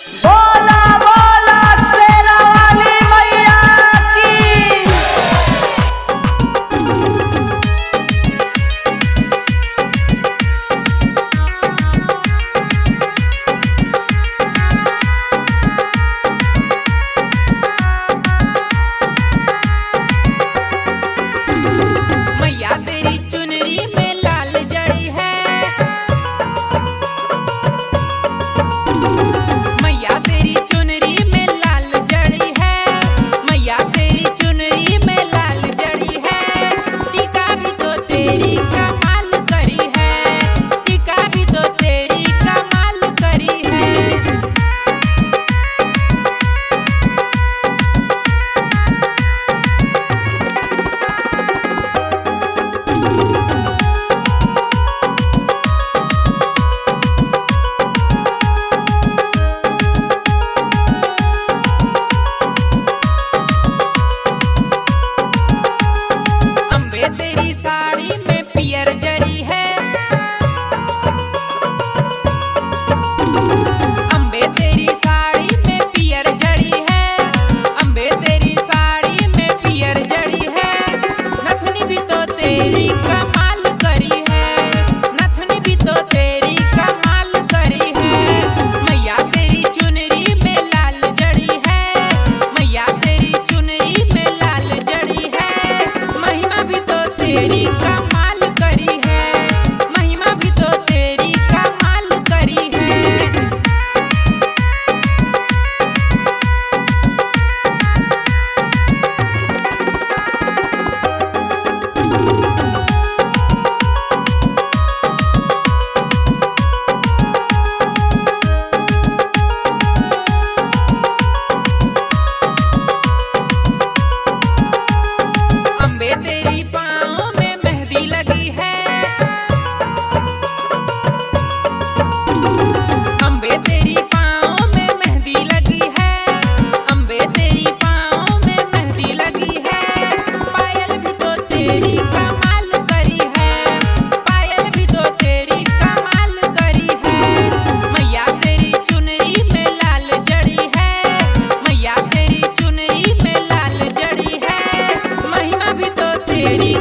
बोला बोला शेरा वाली मैया की। मैया तेरी चुनरी में लाल जड़ी है। मैया तेरी चुनरी में लाल जड़ी है। मैया तेरी चुनरी में लाल जड़ी है। टीका भी तो तेरी कमाल करी है। टीका भी तो तेरी कमाल करी है। अम्बे तेरी साड़ी में पियर जरी है। अम्बे तेरी साड़ी में पियर जड़ी है। अम्बे तेरी साड़ी में पियर जड़ी है। नथुनी भी तो तेरी कमाल करी है। नथुनी भी तो तेरी कमाल करी है। मैया तेरी चुनरी में लाल जड़ी है। मैया तेरी चुनरी में लाल जड़ी है। महिमा भी तो तेरी कमाल करी है। महिमा भी तो तेरी कमाल करी है। अम्बे तेरी पाँव में मेहंदी लगी है। अम्बे तेरी पाँव में मेहंदी लगी है। अम्बे तेरी पाँव में मेहंदी लगी है। पायल भी तो तेरी कमाल करी है। पायल भी तो तेरी कमाल करी है। मैया तेरी चुनरी में लाल जड़ी है। मैया तेरी चुनरी में लाल जड़ी है। महिमा भी तो तेरी